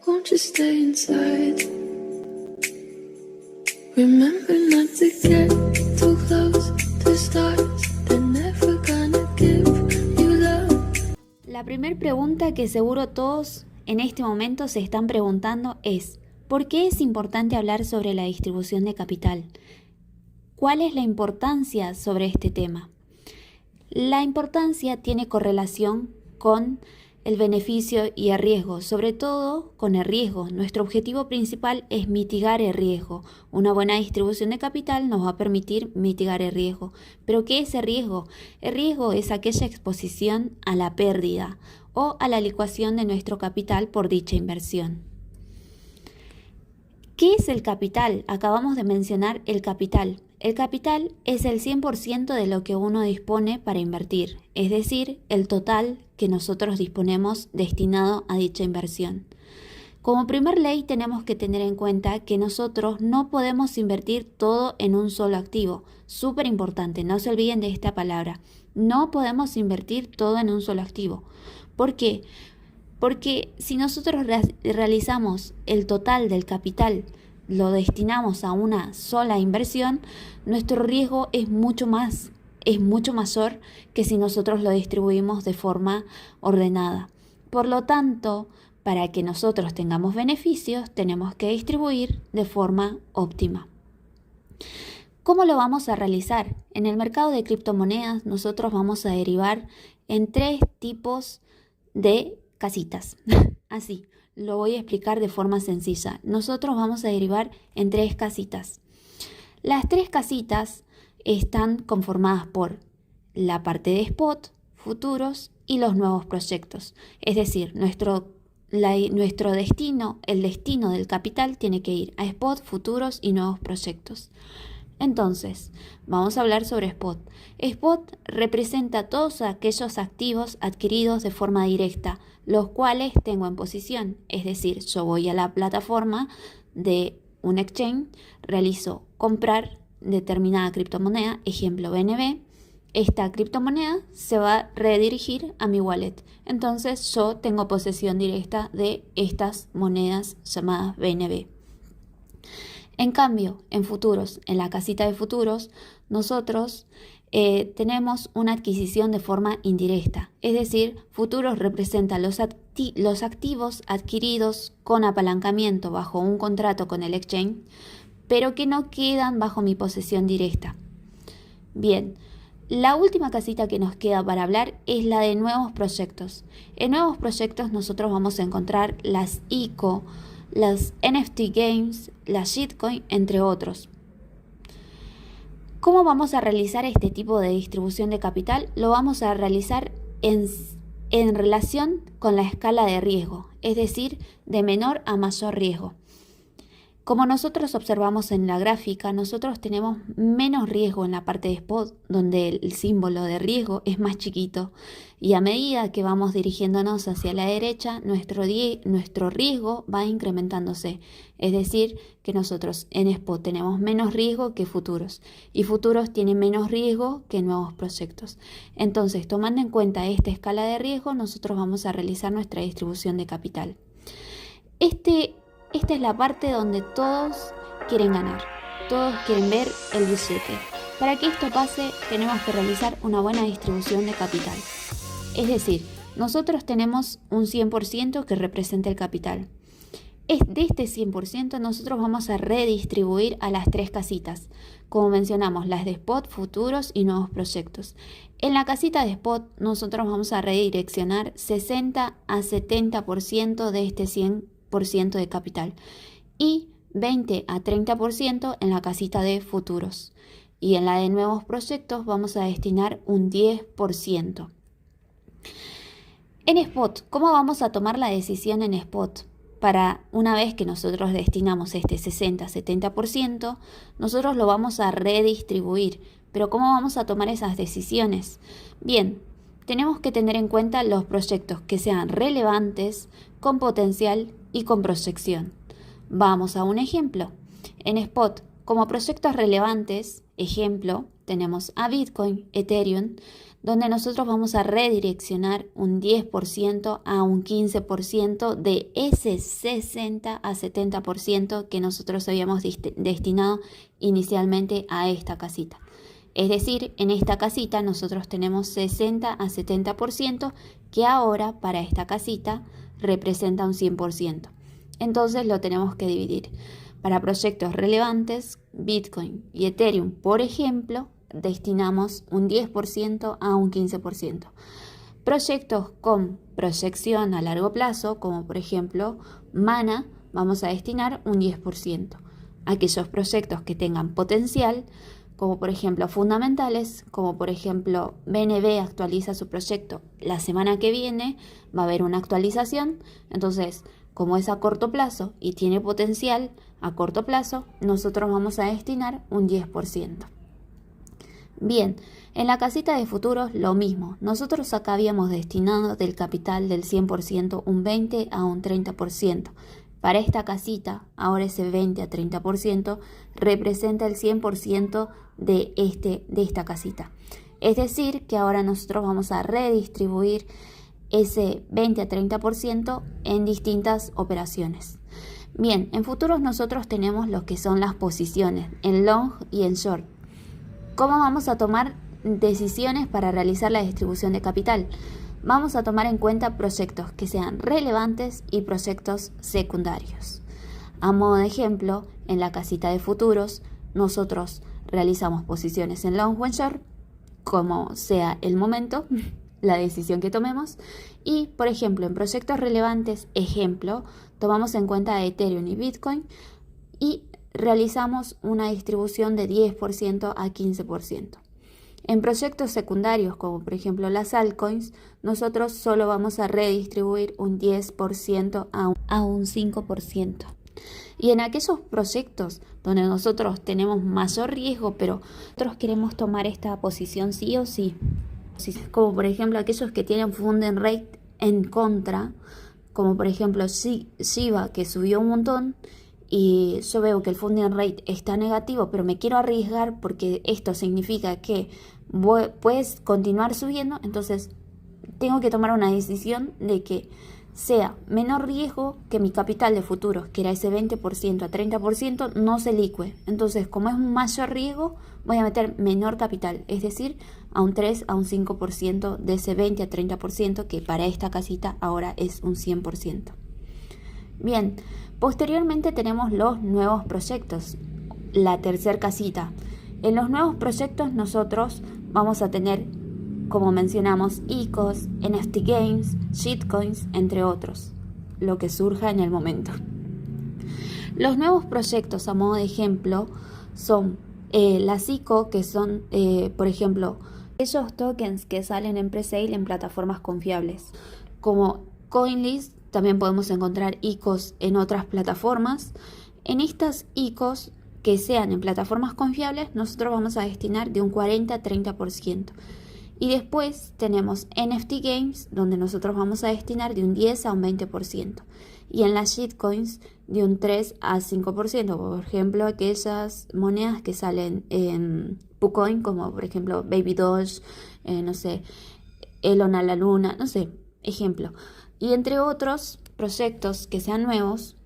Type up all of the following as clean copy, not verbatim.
Won't you stay inside? Remember not to get too close to stars. They're never gonna give you love. La primera pregunta que seguro todos en este momento se están preguntando es: ¿por qué es importante hablar sobre la distribución de capital? ¿Cuál es la importancia sobre este tema? La importancia tiene correlación con el beneficio y el riesgo, sobre todo con el riesgo. Nuestro objetivo principal es mitigar el riesgo. Una buena distribución de capital nos va a permitir mitigar el riesgo. ¿Pero qué es el riesgo? El riesgo es aquella exposición a la pérdida o a la licuación de nuestro capital por dicha inversión. ¿Qué es el capital? Acabamos de mencionar el capital. El capital es el 100% de lo que uno dispone para invertir, es decir, el total que nosotros disponemos destinado a dicha inversión. Como primer ley tenemos que tener en cuenta que nosotros no podemos invertir todo en un solo activo. Súper importante, no se olviden de esta palabra. No podemos invertir todo en un solo activo. ¿Por qué? Porque si nosotros realizamos el total del capital, lo destinamos a una sola inversión, nuestro riesgo es mucho mayor que si nosotros lo distribuimos de forma ordenada. Por lo tanto, para que nosotros tengamos beneficios, tenemos que distribuir de forma óptima. ¿Cómo lo vamos a realizar? En el mercado de criptomonedas, nosotros vamos a derivar en 3 tipos de casitas. Así, lo voy a explicar de forma sencilla. Nosotros vamos a derivar en 3 casitas. Las 3 casitas están conformadas por la parte de spot, futuros y los nuevos proyectos. Es decir, nuestro destino, el destino del capital tiene que ir a spot, futuros y nuevos proyectos. Entonces, vamos a hablar sobre spot. Spot representa todos aquellos activos adquiridos de forma directa, los cuales tengo en posición. Es decir, yo voy a la plataforma de un exchange, realizo comprar determinada criptomoneda, ejemplo BNB. Esta criptomoneda se va a redirigir a mi wallet. Entonces, yo tengo posesión directa de estas monedas llamadas BNB. En cambio, en futuros, en la casita de futuros, nosotros tenemos una adquisición de forma indirecta. Es decir, futuros representan los activos adquiridos con apalancamiento bajo un contrato con el exchange, pero que no quedan bajo mi posesión directa. Bien, la última casita que nos queda para hablar es la de nuevos proyectos. En nuevos proyectos nosotros vamos a encontrar las ICO, las NFT Games, las shitcoin, entre otros. ¿Cómo vamos a realizar este tipo de distribución de capital? Lo vamos a realizar en relación con la escala de riesgo, es decir, de menor a mayor riesgo. Como nosotros observamos en la gráfica, nosotros tenemos menos riesgo en la parte de spot, donde el símbolo de riesgo es más chiquito. Y a medida que vamos dirigiéndonos hacia la derecha, nuestro riesgo va incrementándose. Es decir, que nosotros en spot tenemos menos riesgo que futuros. Y futuros tienen menos riesgo que nuevos proyectos. Entonces, tomando en cuenta esta escala de riesgo, nosotros vamos a realizar nuestra distribución de capital. Esta es la parte donde todos quieren ganar, todos quieren ver el billete. Para que esto pase, tenemos que realizar una buena distribución de capital. Es decir, nosotros tenemos un 100% que representa el capital. De este 100% nosotros vamos a redistribuir a las 3 casitas, como mencionamos, las de spot, futuros y nuevos proyectos. En la casita de spot nosotros vamos a redireccionar 60 a 70% de este 100% de capital y 20 a 30% en la casita de futuros. Y en la de nuevos proyectos vamos a destinar un 10%. En spot, ¿cómo vamos a tomar la decisión en spot? Para una vez que nosotros destinamos este 60-70%, nosotros lo vamos a redistribuir. Pero ¿cómo vamos a tomar esas decisiones? Bien, tenemos que tener en cuenta los proyectos que sean relevantes, con potencial y con proyección. Vamos a un ejemplo. En spot, como proyectos relevantes, ejemplo, tenemos a Bitcoin, Ethereum, donde nosotros vamos a redireccionar un 10% a un 15% de ese 60 a 70% que nosotros habíamos destinado inicialmente a esta casita. Es decir, en esta casita nosotros tenemos 60 a 70% que ahora para esta casita representa un 100%. Entonces lo tenemos que dividir. Para proyectos relevantes, Bitcoin y Ethereum, por ejemplo, destinamos un 10% a un 15%. Proyectos con proyección a largo plazo, como por ejemplo Mana, vamos a destinar un 10%. Aquellos proyectos que tengan potencial, como por ejemplo fundamentales, como por ejemplo BNB actualiza su proyecto la semana que viene, va a haber una actualización, entonces como es a corto plazo y tiene potencial a corto plazo, nosotros vamos a destinar un 10%. Bien, en la casita de futuros lo mismo. Nosotros acá habíamos destinado del capital del 100% un 20 a un 30%. Para esta casita, ahora ese 20 a 30% representa el 100% de esta casita. Es decir, que ahora nosotros vamos a redistribuir ese 20 a 30% en distintas operaciones. Bien, en futuros nosotros tenemos lo que son las posiciones en long y en short. ¿Cómo vamos a tomar decisiones para realizar la distribución de capital? Vamos a tomar en cuenta proyectos que sean relevantes y proyectos secundarios. A modo de ejemplo, en la casita de futuros, nosotros realizamos posiciones en long o en short, como sea el momento, la decisión que tomemos. Y, por ejemplo, en proyectos relevantes, ejemplo, tomamos en cuenta Ethereum y Bitcoin y realizamos una distribución de 10% a 15%. En proyectos secundarios, como por ejemplo las altcoins, nosotros solo vamos a redistribuir un 10% a un 5%. Y en aquellos proyectos donde nosotros tenemos mayor riesgo, pero nosotros queremos tomar esta posición sí o sí, como por ejemplo aquellos que tienen funding rate en contra, como por ejemplo Shiba, que subió un montón, y yo veo que el funding rate está negativo, pero me quiero arriesgar porque esto significa que puedes continuar subiendo, entonces tengo que tomar una decisión de que sea menor riesgo que mi capital de futuros, que era ese 20% a 30%, no se licue. Entonces, como es un mayor riesgo, voy a meter menor capital, es decir, a un 3 a un 5% de ese 20 a 30%, que para esta casita ahora es un 100%. Bien, posteriormente tenemos los nuevos proyectos, la tercer casita. En los nuevos proyectos nosotros vamos a tener, como mencionamos, ICOs, NFT Games, shitcoins, entre otros, lo que surja en el momento. Los nuevos proyectos, a modo de ejemplo, son las ICO, que son, por ejemplo, esos tokens que salen en presale en plataformas confiables, como CoinList. También podemos encontrar ICOs en otras plataformas. En estas ICOs que sean en plataformas confiables, nosotros vamos a destinar de un 40 a 30%. Y después tenemos NFT Games, donde nosotros vamos a destinar de un 10 a un 20%. Y en las shitcoins de un 3 a 5%. Por ejemplo, aquellas monedas que salen en KuCoin, como por ejemplo Baby Doge, no sé, Elon a la Luna, no sé, ejemplo. Y entre otros proyectos que sean nuevos,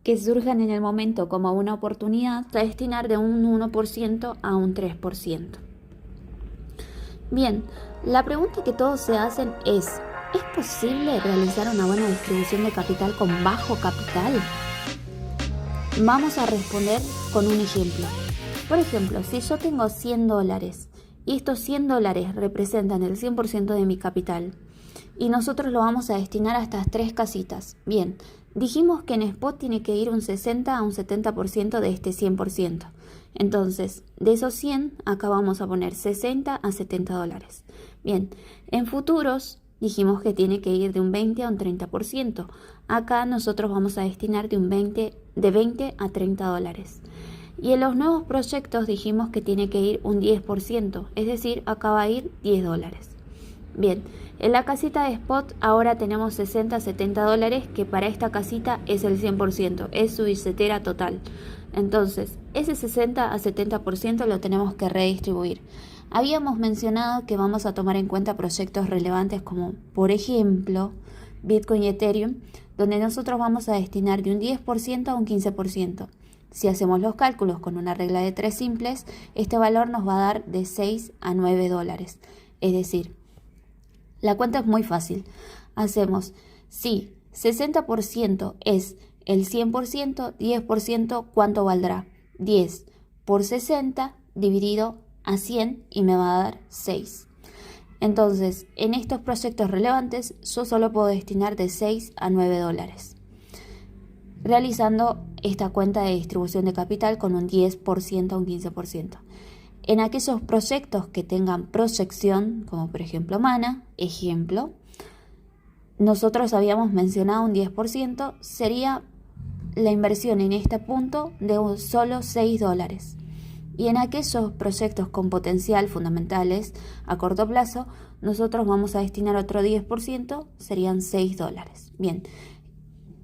que surjan en el momento como una oportunidad, a destinar de un 1% a un 3%. Bien, la pregunta que todos se hacen ¿es posible realizar una buena distribución de capital con bajo capital? Vamos a responder con un ejemplo. Por ejemplo, si yo tengo $100 y estos $100 representan el 100% de mi capital, y nosotros lo vamos a destinar a estas tres casitas. Bien, dijimos que en spot tiene que ir un 60 a un 70% de este 100%. Entonces, de esos 100, acá vamos a poner 60 a $70. Bien, en futuros dijimos que tiene que ir de un 20 a un 30%. Acá nosotros vamos a destinar de 20 a $30. Y en los nuevos proyectos dijimos que tiene que ir un 10%, es decir, acá va a ir $10. Bien, en la casita de spot ahora tenemos 60 a $70, que para esta casita es el 100%, es su billetera total. Entonces, ese 60 a 70% lo tenemos que redistribuir. Habíamos mencionado que vamos a tomar en cuenta proyectos relevantes como, por ejemplo, Bitcoin y Ethereum, donde nosotros vamos a destinar de un 10% a un 15%. Si hacemos los cálculos con una regla de 3 simples, este valor nos va a dar de 6 a 9 dólares. Es decir, la cuenta es muy fácil. Hacemos, si 60% es el 100%, 10%, ¿cuánto valdrá? 10 por 60 dividido a 100 y me va a dar 6. Entonces, en estos proyectos relevantes, yo solo puedo destinar de 6 a 9 dólares, realizando esta cuenta de distribución de capital con un 10% a un 15%. En aquellos proyectos que tengan proyección, como por ejemplo Mana, nosotros habíamos mencionado un 10%, sería la inversión en este punto de solo 6 dólares. Y en aquellos proyectos con potencial fundamentales a corto plazo, nosotros vamos a destinar otro 10%, serían 6 dólares. Bien,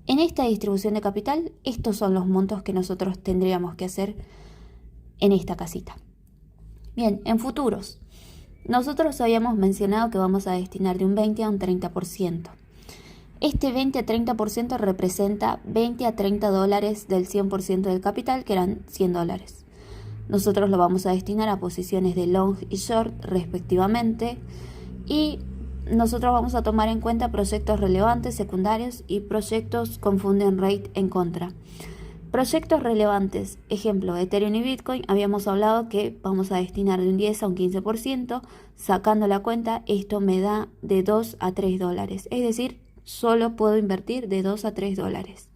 en esta distribución de capital, estos son los montos que nosotros tendríamos que hacer en esta casita. Bien, en futuros, nosotros habíamos mencionado que vamos a destinar de un 20 a un 30%. Este 20 a 30% representa 20 a 30 dólares del 100% del capital, que eran 100 dólares. Nosotros lo vamos a destinar a posiciones de long y short respectivamente, y nosotros vamos a tomar en cuenta proyectos relevantes, secundarios y proyectos con funding rate en contra. Proyectos relevantes, ejemplo, Ethereum y Bitcoin, habíamos hablado que vamos a destinar de un 10 a un 15%, sacando la cuenta, esto me da de 2 a 3 dólares, es decir, solo puedo invertir de 2 a 3 dólares.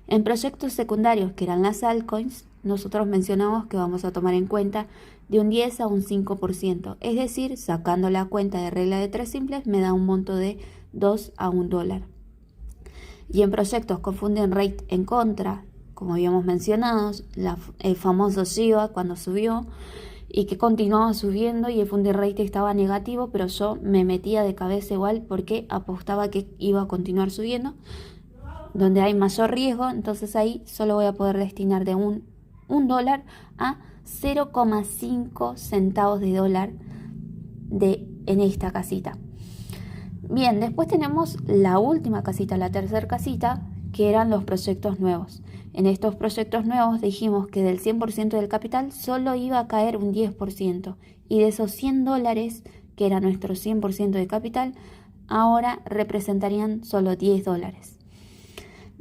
En proyectos secundarios, que eran las altcoins, nosotros mencionamos que vamos a tomar en cuenta de un 10 a un 5%, es decir, sacando la cuenta de regla de 3 simples, me da un monto de 2 a 1 dólar. Y en proyectos con funding rate en contra, como habíamos mencionado, el famoso Shiba cuando subió y que continuaba subiendo y el funding rate estaba negativo, pero yo me metía de cabeza igual porque apostaba que iba a continuar subiendo, donde hay mayor riesgo, entonces ahí solo voy a poder destinar de un dólar a 0,5 centavos de dólar en esta casita. Bien, después tenemos la última casita, la tercera casita, que eran los proyectos nuevos. En estos proyectos nuevos dijimos que del 100% del capital solo iba a caer un 10%, y de esos 100 dólares, que era nuestro 100% de capital, ahora representarían solo 10 dólares.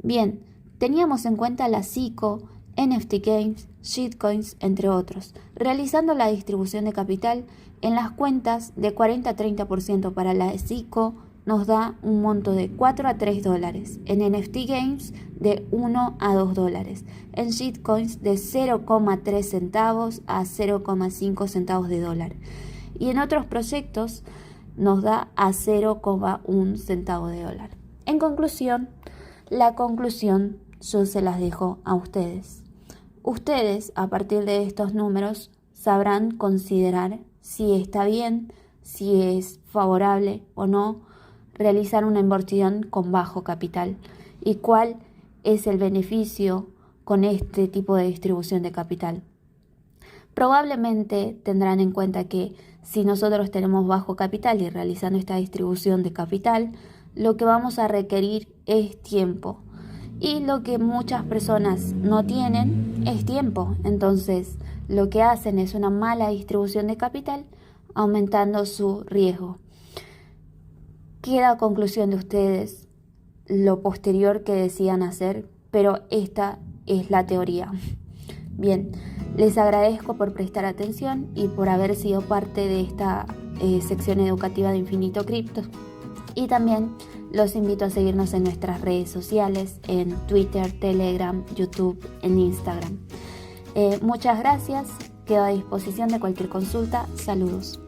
Bien, teníamos en cuenta la SICO, NFT Games, shitcoins, entre otros, realizando la distribución de capital en las cuentas de 40 a 30% para la SICO nos da un monto de 4 a 3 dólares, en NFT Games de 1 a 2 dólares, en shitcoins de 0,3 centavos a 0,5 centavos de dólar, y en otros proyectos nos da a 0,1 centavo de dólar. En conclusión, la conclusión yo se las dejo a ustedes. Ustedes, a partir de estos números, sabrán considerar si está bien, si es favorable o no realizar una inversión con bajo capital y cuál es el beneficio con este tipo de distribución de capital. Probablemente tendrán en cuenta que si nosotros tenemos bajo capital y realizando esta distribución de capital, lo que vamos a requerir es tiempo. Y lo que muchas personas no tienen es tiempo. Entonces, lo que hacen es una mala distribución de capital, aumentando su riesgo. Queda a conclusión de ustedes lo posterior que decidan hacer, pero esta es la teoría. Bien, les agradezco por prestar atención y por haber sido parte de esta sección educativa de Infinito Cripto. Y también los invito a seguirnos en nuestras redes sociales, en Twitter, Telegram, YouTube, en Instagram. Muchas gracias, quedo a disposición de cualquier consulta. Saludos.